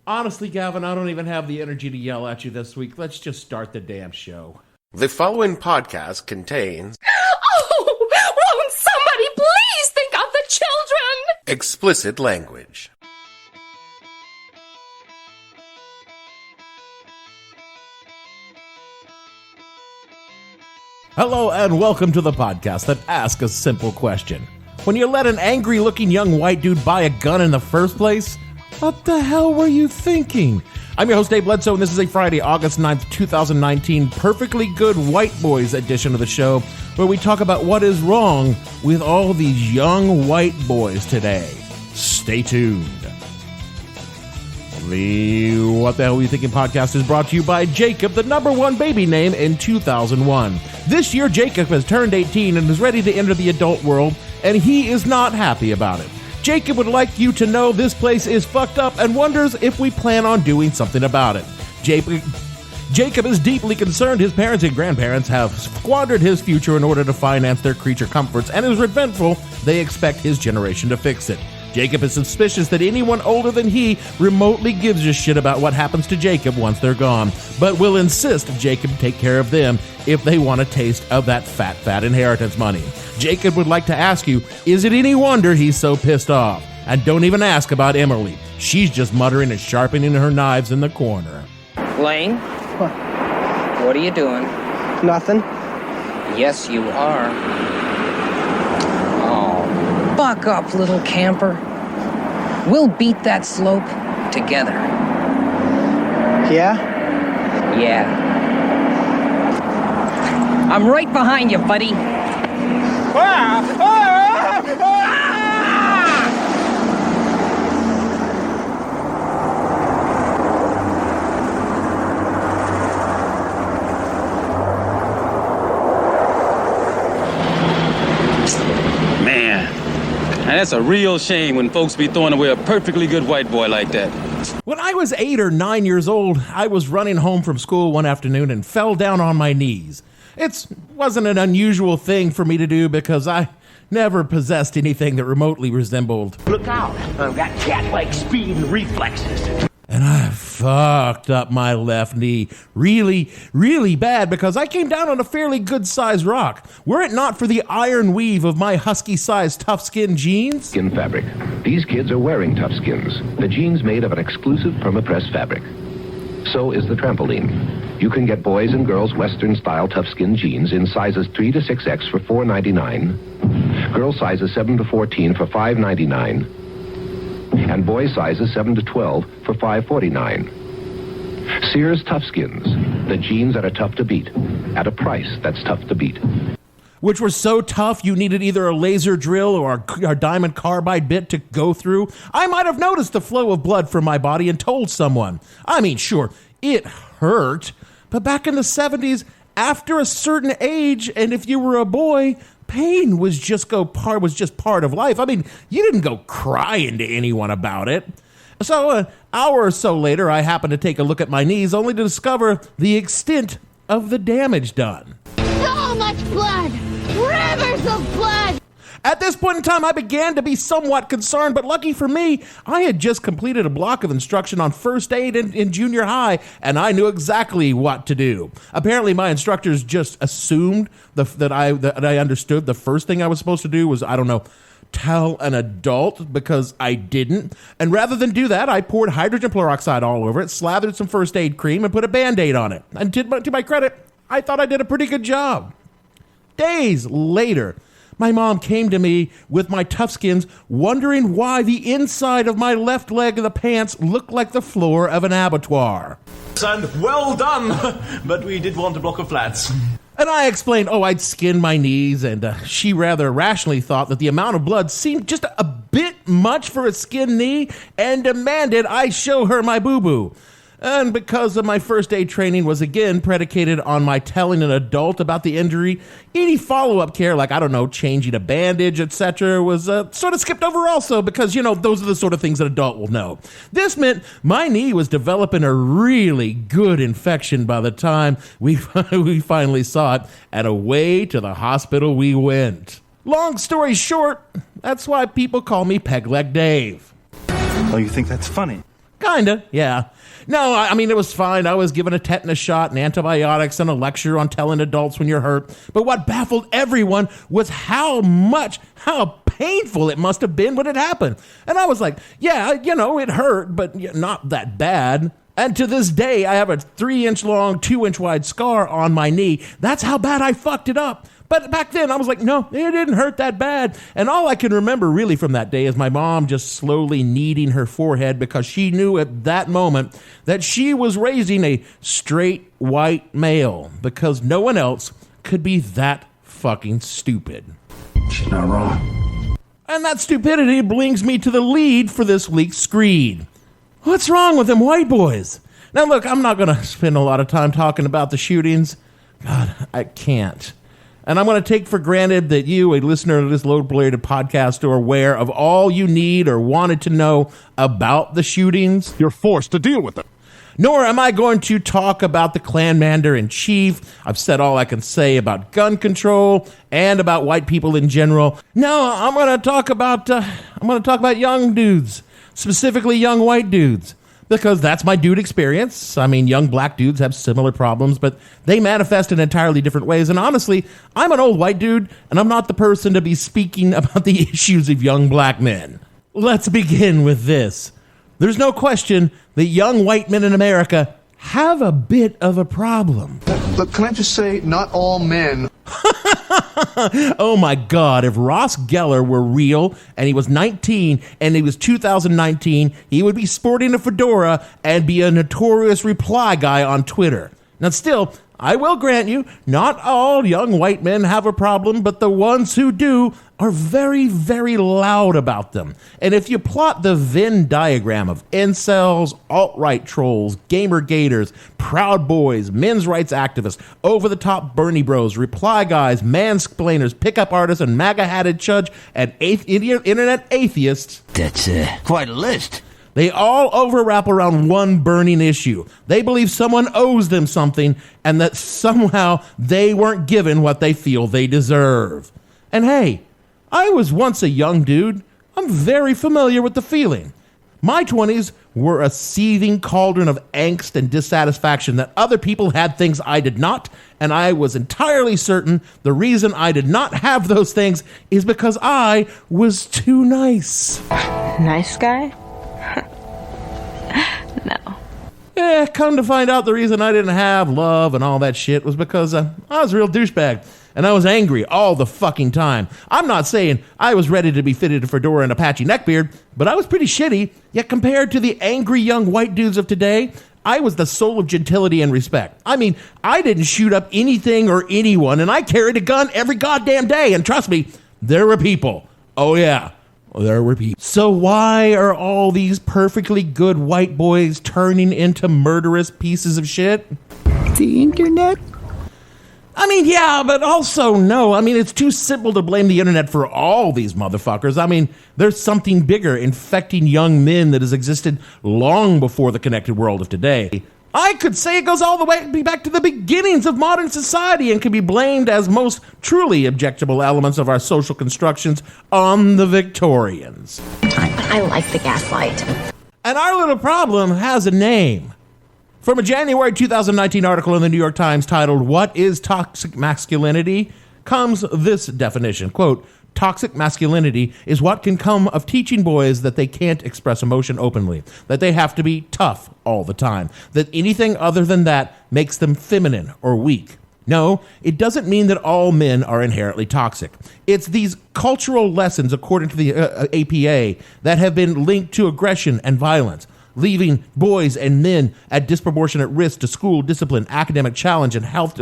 Honestly, Gavin, I don't even have the energy to yell at you this week. Let's just start the damn show. The following podcast contains... Oh, won't somebody please think of the children? Explicit language. Hello and welcome to the podcast that asks a simple question. When you let an angry-looking young white dude buy a gun in the first place, what the hell were you thinking? I'm your host, Dave Bledsoe, and this is a Friday, August 9th, 2019, perfectly good white boys edition of the show, where we talk about what is wrong with all these young white boys today. Stay tuned. The What the Hell Were You Thinking podcast is brought to you by Jacob, the #1 baby name in 2001. This year, Jacob has turned 18 and is ready to enter the adult world, and he is not happy about it. Jacob would like you to know this place is fucked up and wonders if we plan on doing something about it. Jacob is deeply concerned his parents and grandparents have squandered his future in order to finance their creature comforts and is resentful they expect his generation to fix it. Jacob is suspicious that anyone older than he remotely gives a shit about what happens to Jacob once they're gone, but will insist Jacob take care of them if they want a taste of that fat inheritance money. Jacob would like to ask you, is it any wonder he's so pissed off? And don't even ask about Emily. She's just muttering and sharpening her knives in the corner. Lane? What? What are you doing? Nothing. Yes, you are. Oh, buck up, little camper. We'll beat that slope together. Yeah? Yeah. I'm right behind you, buddy. Man, and that's a real shame when folks be throwing away a perfectly good white boy like that. When I was 8 or 9 years old, I was running home from school one afternoon and fell down on my knees. It wasn't an unusual thing for me to do because I never possessed anything that remotely resembled. Look out, I've got cat-like speed and reflexes. And I fucked up my left knee really, really bad because I came down on a fairly good-sized rock. Were it not for the iron weave of my husky-sized tough-skin jeans... Skin fabric. These kids are wearing tough skins, the jeans made of an exclusive perma-pressed fabric. So is the trampoline. You can get boys and girls Western-style tough-skin jeans in sizes 3 to 6X for $4.99, girl sizes 7 to 14 for $5.99, and boy sizes 7 to 12 for $5.49. Sears Toughskins, the jeans that are tough to beat, at a price that's tough to beat. Which were so tough you needed either a laser drill or a diamond carbide bit to go through. I might have noticed the flow of blood from my body and told someone. I mean, sure, it hurt, but back in the 70s, after a certain age, and if you were a boy, pain was just part of life. I mean, you didn't go crying to anyone about it. So an hour or so later, I happened to take a look at my knees, only to discover the extent of the damage done. So much blood! Rivers of blood! At this point in time, I began to be somewhat concerned, but lucky for me, I had just completed a block of instruction on first aid in junior high, and I knew exactly what to do. Apparently, my instructors just assumed that I understood the first thing I was supposed to do was, I don't know, tell an adult, because I didn't. And rather than do that, I poured hydrogen peroxide all over it, slathered some first aid cream, and put a Band-Aid on it. And to my credit, I thought I did a pretty good job. Days later, my mom came to me with my toughskins, wondering why the inside of my left leg of the pants looked like the floor of an abattoir. And well done, but we did want a block of flats. And I explained, I'd skinned my knees, and she rather rationally thought that the amount of blood seemed just a bit much for a skinned knee and demanded I show her my boo-boo. And because of my first aid training was again predicated on my telling an adult about the injury, any follow-up care, like, I don't know, changing a bandage, etc., was sort of skipped over also because, those are the sort of things an adult will know. This meant my knee was developing a really good infection by the time we finally saw it, and away to the hospital we went. Long story short, that's why people call me Peg Leg Dave. Oh, you think that's funny? Kinda, yeah. No, I mean, it was fine. I was given a tetanus shot and antibiotics and a lecture on telling adults when you're hurt. But what baffled everyone was how painful it must have been when it happened. And I was like, yeah, it hurt, but not that bad. And to this day, I have a 3-inch long, 2-inch wide scar on my knee. That's how bad I fucked it up. But back then, I was like, no, it didn't hurt that bad. And all I can remember really from that day is my mom just slowly kneading her forehead because she knew at that moment that she was raising a straight white male because no one else could be that fucking stupid. She's not wrong. And that stupidity brings me to the lead for this week's screed. What's wrong with them white boys? Now, look, I'm not going to spend a lot of time talking about the shootings. God, I can't. And I'm going to take for granted that you, a listener to this low-bladed podcast, are aware of all you need or wanted to know about the shootings. You're forced to deal with them. Nor am I going to talk about the Klan commander-in-chief. I've said all I can say about gun control and about white people in general. No, I'm going to talk about young dudes, specifically young white dudes. Because that's my dude experience. I mean, young black dudes have similar problems, but they manifest in entirely different ways. And honestly, I'm an old white dude, and I'm not the person to be speaking about the issues of young black men. Let's begin with this. There's no question that young white men in America have a bit of a problem. Look, can I just say, not all men. Oh my God, if Ross Geller were real and he was 19 and it was 2019, he would be sporting a fedora and be a notorious reply guy on Twitter. Now still, I will grant you, not all young white men have a problem, but the ones who do are very, very loud about them. And if you plot the Venn diagram of incels, alt-right trolls, gamer gators, proud boys, men's rights activists, over-the-top Bernie bros, reply guys, mansplainers, pickup artists, and MAGA-hatted chudge, and internet atheists... That's quite a list. They all overwrap around one burning issue. They believe someone owes them something and that somehow they weren't given what they feel they deserve. And hey, I was once a young dude. I'm very familiar with the feeling. My 20s were a seething cauldron of angst and dissatisfaction that other people had things I did not, and I was entirely certain the reason I did not have those things is because I was too nice. Nice guy? No. Come to find out the reason I didn't have love and all that shit was because I was a real douchebag. And I was angry all the fucking time. I'm not saying I was ready to be fitted a fedora and a patchy neckbeard, but I was pretty shitty. Yet compared to the angry young white dudes of today, I was the soul of gentility and respect. I mean, I didn't shoot up anything or anyone, and I carried a gun every goddamn day. And trust me, there were people. Oh yeah, there were people. So why are all these perfectly good white boys turning into murderous pieces of shit? The internet? I mean, yeah, but also no. I mean, it's too simple to blame the internet for all these motherfuckers. I mean, there's something bigger infecting young men that has existed long before the connected world of today. I could say it goes all the way back to the beginnings of modern society and can be blamed as most truly objectionable elements of our social constructions on the Victorians. I like the gaslight. And our little problem has a name. From a January 2019 article in the New York Times titled, "What is Toxic Masculinity?" comes this definition, quote, "Toxic masculinity is what can come of teaching boys that they can't express emotion openly, that they have to be tough all the time, that anything other than that makes them feminine or weak. No, it doesn't mean that all men are inherently toxic. It's these cultural lessons, according to the APA, that have been linked to aggression and violence, leaving boys and men at disproportionate risk to school discipline, academic challenge, and health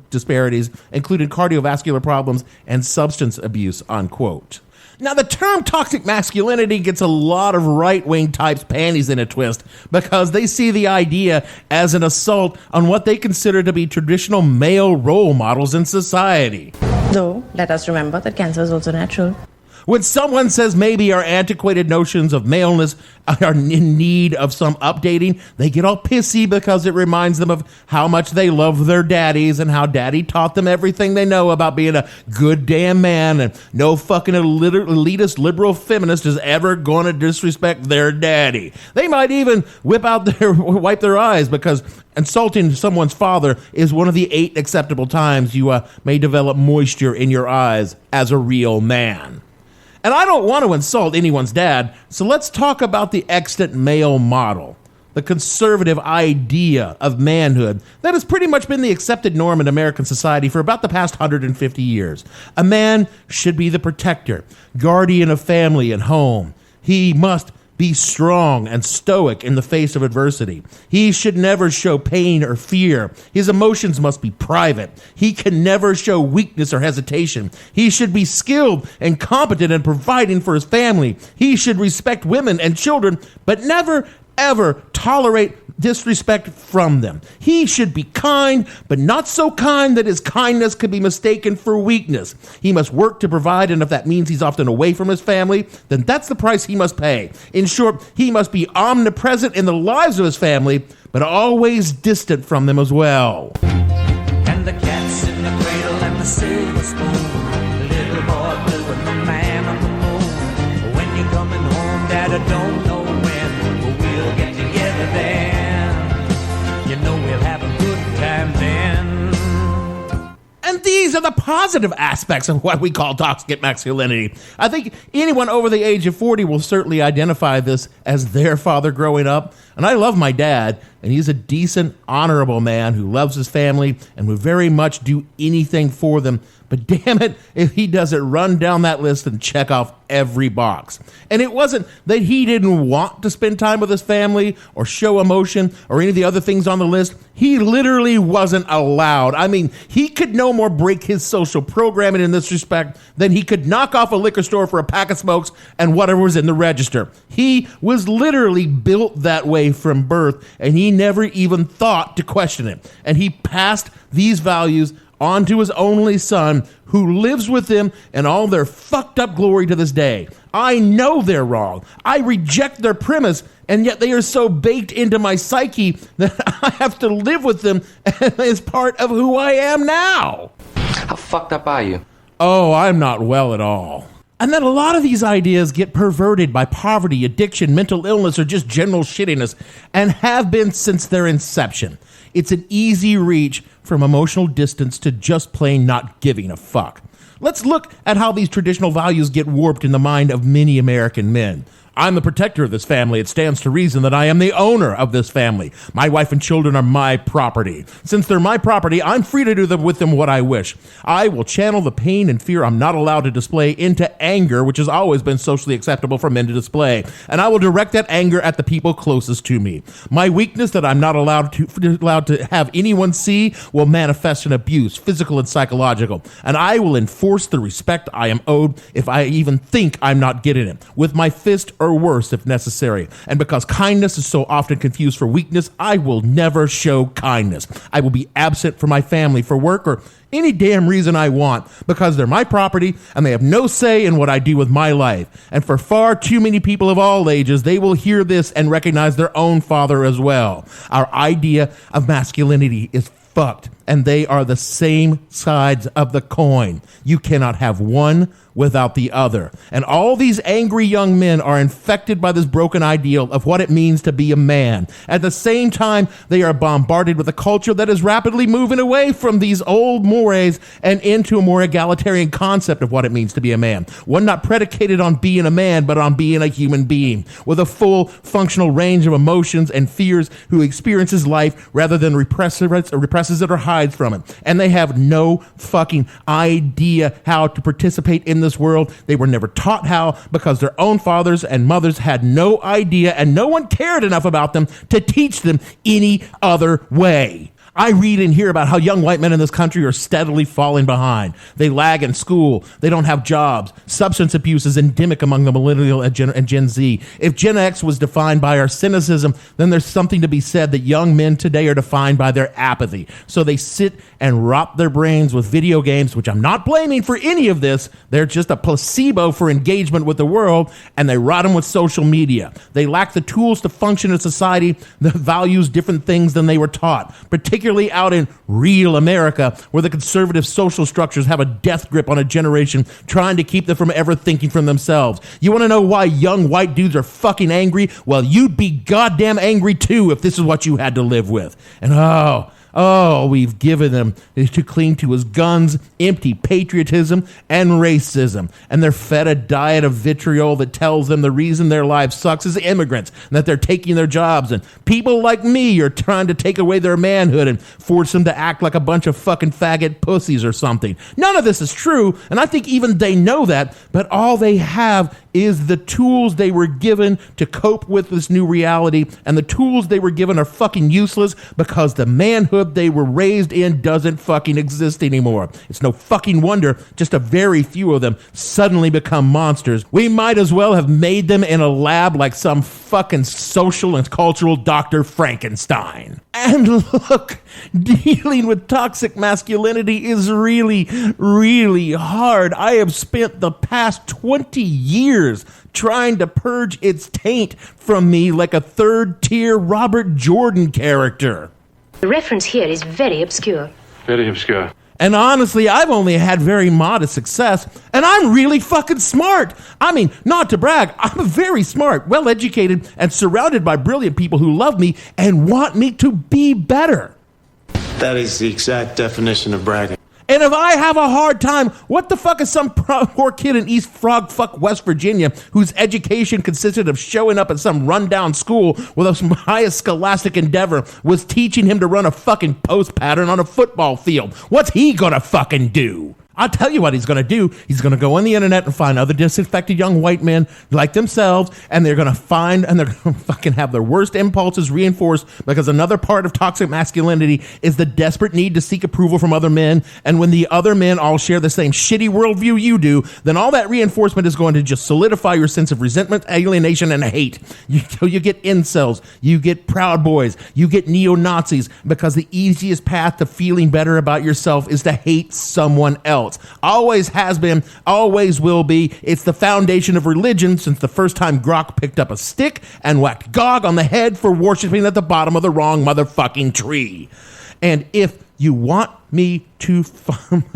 disparities, including cardiovascular problems and substance abuse," unquote. Now, the term toxic masculinity gets a lot of right-wing types' panties in a twist because they see the idea as an assault on what they consider to be traditional male role models in society. Though, let us remember that cancer is also natural. When someone says maybe our antiquated notions of maleness are in need of some updating, they get all pissy because it reminds them of how much they love their daddies and how daddy taught them everything they know about being a good damn man, and no fucking elitist liberal feminist is ever going to disrespect their daddy. They might even wipe their eyes because insulting someone's father is one of the 8 acceptable times you may develop moisture in your eyes as a real man. And I don't want to insult anyone's dad, so let's talk about the extant male model, the conservative idea of manhood that has pretty much been the accepted norm in American society for about the past 150 years. A man should be the protector, guardian of family and home. He must be strong and stoic in the face of adversity. He should never show pain or fear. His emotions must be private. He can never show weakness or hesitation. He should be skilled and competent in providing for his family. He should respect women and children, but never, ever tolerate disrespect from them. He should be kind, but not so kind that his kindness could be mistaken for weakness. He must work to provide, and if that means he's often away from his family, then that's the price he must pay. In short, he must be omnipresent in the lives of his family, but always distant from them as well. And the cat's in the cradle and the silver spoon. Little boy blue and the man on the moon. When you coming home, Dad, I don't know when, but we'll get together then. You know we'll have a good time then. And these are the positive aspects of what we call toxic masculinity. I think anyone over the age of 40 will certainly identify this as their father growing up. And I love my dad, and he's a decent, honorable man who loves his family and would very much do anything for them. But damn it, if he doesn't run down that list and check off every box. And it wasn't that he didn't want to spend time with his family or show emotion or any of the other things on the list. He literally wasn't allowed. I mean, he could no more break his social programming in this respect than he could knock off a liquor store for a pack of smokes and whatever was in the register. He was literally built that way from birth, and he never even thought to question it. And he passed these values on to his only son, who lives with him in all their fucked up glory to this day. I know they're wrong. I reject their premise, and yet they are so baked into my psyche that I have to live with them as part of who I am now. How fucked up are you? Oh, I'm not well at all. And then a lot of these ideas get perverted by poverty, addiction, mental illness, or just general shittiness, and have been since their inception. It's an easy reach from emotional distance to just plain not giving a fuck. Let's look at how these traditional values get warped in the mind of many American men. I'm the protector of this family. It stands to reason that I am the owner of this family. My wife and children are my property. Since they're my property, I'm free to do with them what I wish. I will channel the pain and fear I'm not allowed to display into anger, which has always been socially acceptable for men to display. And I will direct that anger at the people closest to me. My weakness that I'm not allowed to have anyone see will manifest in abuse, physical and psychological. And I will enforce the respect I am owed if I even think I'm not getting it, with my fist or worse if necessary. And because kindness is so often confused for weakness, I will never show kindness. I will be absent from my family for work or any damn reason I want, because they're my property and they have no say in what I do with my life. And for far too many people of all ages, they will hear this and recognize their own father as well. Our idea of masculinity is fucked, and they are the same sides of the coin. You cannot have one without the other. And all these angry young men are infected by this broken ideal of what it means to be a man. At the same time, they are bombarded with a culture that is rapidly moving away from these old mores and into a more egalitarian concept of what it means to be a man. One not predicated on being a man, but on being a human being with a full functional range of emotions and fears, who experiences life rather than represses it or hides from it. And they have no fucking idea how to participate in this world. They were never taught how, because their own fathers and mothers had no idea, and no one cared enough about them to teach them any other way. I read and hear about how young white men in this country are steadily falling behind. They lag in school. They don't have jobs. Substance abuse is endemic among the millennial and Gen Z. If Gen X was defined by our cynicism, then there's something to be said that young men today are defined by their apathy. So they sit and rot their brains with video games, which I'm not blaming for any of this. They're just a placebo for engagement with the world, and they rot them with social media. They lack the tools to function in society that values different things than they were taught, particularly out in real America, where the conservative social structures have a death grip on a generation, trying to keep them from ever thinking for themselves. You want to know why young white dudes are fucking angry? Well, you'd be goddamn angry too if this is what you had to live with. And we've given them to cling to is guns, empty patriotism, and racism. And they're fed a diet of vitriol that tells them the reason their life sucks is immigrants, and that they're taking their jobs. And people like me are trying to take away their manhood and force them to act like a bunch of fucking faggot pussies or something. None of this is true, and I think even they know that, but all they have is the tools they were given to cope with this new reality, and the tools they were given are fucking useless because the manhood they were raised in doesn't fucking exist anymore. It's no fucking wonder just a very few of them suddenly become monsters. We might as well have made them in a lab like some fucking social and cultural Dr. Frankenstein. And look, dealing with toxic masculinity is really, really hard. I have spent the past 20 years trying to purge its taint from me like a third-tier Robert Jordan character. The reference here is very obscure. Very obscure. And honestly, I've only had very modest success, and I'm really fucking smart. I mean, not to brag, I'm very smart, well-educated, and surrounded by brilliant people who love me and want me to be better. That is the exact definition of bragging. And if I have a hard time, what the fuck is some poor kid in East Frog Fuck, West Virginia, whose education consisted of showing up at some rundown school with some highest scholastic endeavor, was teaching him to run a fucking post pattern on a football field? What's he gonna fucking do? I'll tell you what he's going to do. He's going to go on the internet and find other disaffected young white men like themselves, and they're going to fucking have their worst impulses reinforced, because another part of toxic masculinity is the desperate need to seek approval from other men. And when the other men all share the same shitty worldview you do, then all that reinforcement is going to just solidify your sense of resentment, alienation, and hate. You get incels, you get Proud Boys, you get neo-Nazis, because the easiest path to feeling better about yourself is to hate someone else. Always has been, always will be. It's the foundation of religion since the first time Grok picked up a stick and whacked Gog on the head for worshiping at the bottom of the wrong motherfucking tree. And if you want me to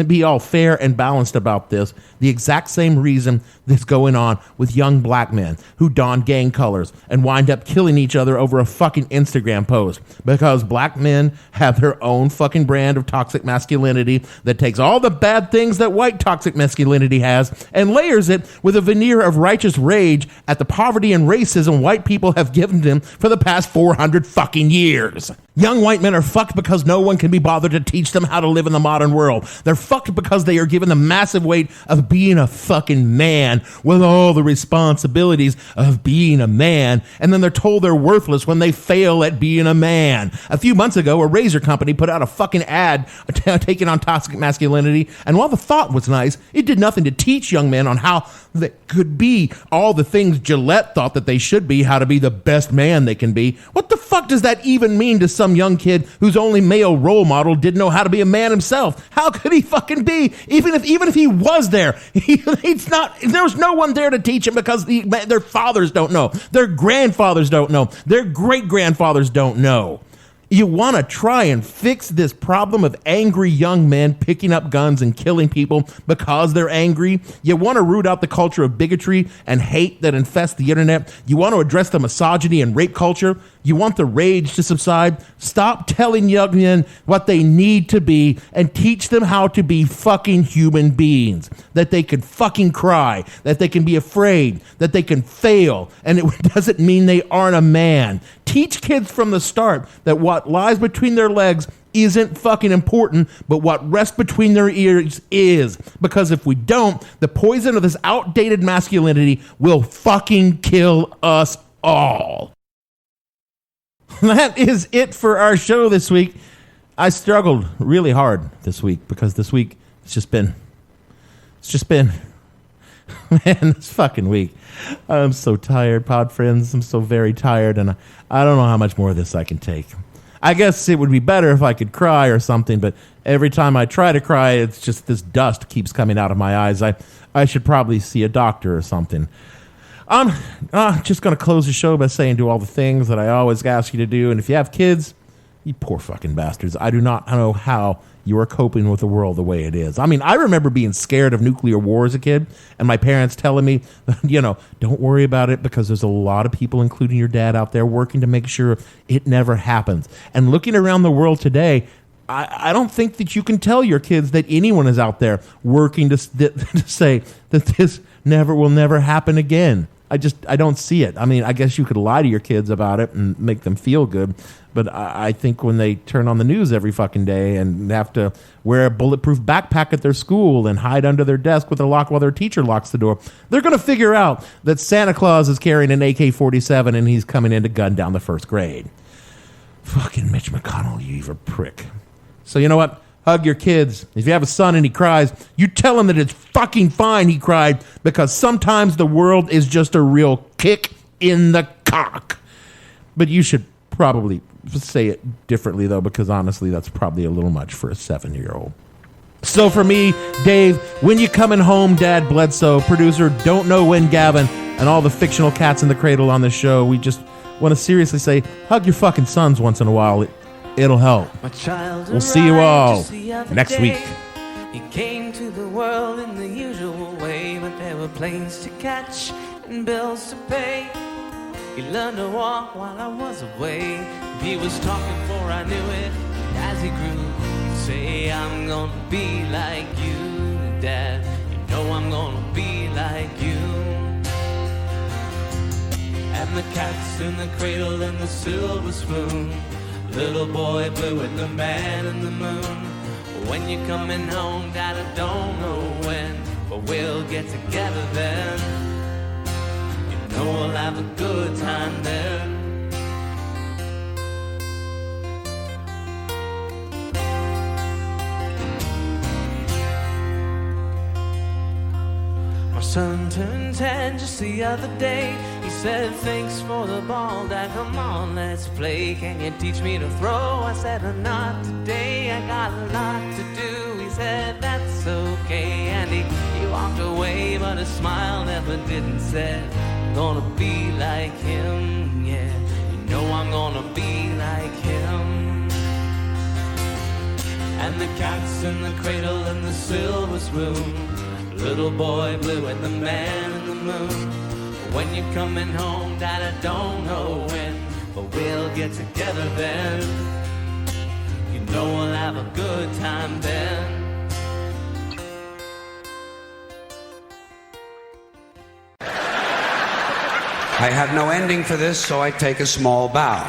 be all fair and balanced about this, the exact same reason that's going on with young black men who don gang colors and wind up killing each other over a fucking Instagram post, because black men have their own fucking brand of toxic masculinity that takes all the bad things that white toxic masculinity has and layers it with a veneer of righteous rage at the poverty and racism white people have given them for the past 400 fucking years. Young white men are fucked because no one can be bothered to teach them how to live in the modern world. They're fucked because they are given the massive weight of being a fucking man with all the responsibilities of being a man, and then they're told they're worthless when they fail at being a man. A few months ago, a razor company put out a fucking ad taking on toxic masculinity, and while the thought was nice, it did nothing to teach young men on how they could be all the things Gillette thought that they should be, how to be the best man they can be. What the fuck does that even mean to some young kid whose only male role model didn't know how to be a man himself? How could he fucking be? Even if he was there, there's no one there to teach him, because their fathers don't know, their grandfathers don't know, their great grandfathers don't know. You want to try and fix this problem of angry young men picking up guns and killing people because they're angry? You want to root out the culture of bigotry and hate that infests the internet? You want to address the misogyny and rape culture? You want the rage to subside? Stop telling young men what they need to be and teach them how to be fucking human beings. That they can fucking cry, that they can be afraid, that they can fail, and it doesn't mean they aren't a man. Teach kids from the start that what lies between their legs isn't fucking important, but what rests between their ears is. Because if we don't, the poison of this outdated masculinity will fucking kill us all. That is it for our show this week. I struggled really hard this week because this week it's just been, man, this fucking week. I'm so tired, pod friends. I'm so very tired, and I don't know how much more of this I can take. I guess it would be better if I could cry or something, but every time I try to cry, it's just this dust keeps coming out of my eyes. I should probably see a doctor or something. I'm just going to close the show by saying do all the things that I always ask you to do, and if you have kids, you poor fucking bastards, I do not know how you are coping with the world the way it is. I mean, I remember being scared of nuclear war as a kid, and my parents telling me, don't worry about it because there's a lot of people, including your dad, out there working to make sure it never happens. And looking around the world today, I don't think that you can tell your kids that anyone is out there working to say that this will never happen again. I don't see it. I mean, I guess you could lie to your kids about it and make them feel good, but I think when they turn on the news every fucking day and have to wear a bulletproof backpack at their school and hide under their desk with a lock while their teacher locks the door, they're going to figure out that Santa Claus is carrying an AK-47 and he's coming in to gun down the first grade. Fucking Mitch McConnell, you evil prick. So you know what? Hug your kids. If you have a son and he cries, you tell him that it's fucking fine he cried, because sometimes the world is just a real kick in the cock. But you should probably say it differently, though, because honestly, that's probably a little much for a 7-year-old. So for me, Dave, when you coming home, Dad Bledsoe, producer, Don't Know When Gavin, and all the fictional cats in the cradle on this show, we just want to seriously say, hug your fucking sons once in a while. It'll help. We'll see you all next week. He came to the world in the usual way, but there were planes to catch and bills to pay. He learned to walk while I was away. He was talking before I knew it. As he grew, he'd say, I'm gonna be like you, Dad. You know I'm gonna be like you. And the cat's in the cradle and the silver spoon. Little boy blue and the man in the moon. When you're coming home, Dad, I don't know when, but we'll get together then. You know we'll have a good time then. My son turned 10 just the other day. He said, thanks for the ball, Dad, come on, let's play. Can you teach me to throw? I said, not today, I got a lot to do. He said, that's okay, and he walked away, but his smile never didn't say, I'm gonna be like him, yeah. You know I'm gonna be like him. And the cat's in the cradle and the silver spoon. Little boy blue and the man in the moon. When you're coming home, Dad, I don't know when, but we'll get together then. You know we'll have a good time then. I have no ending for this, so I take a small bow.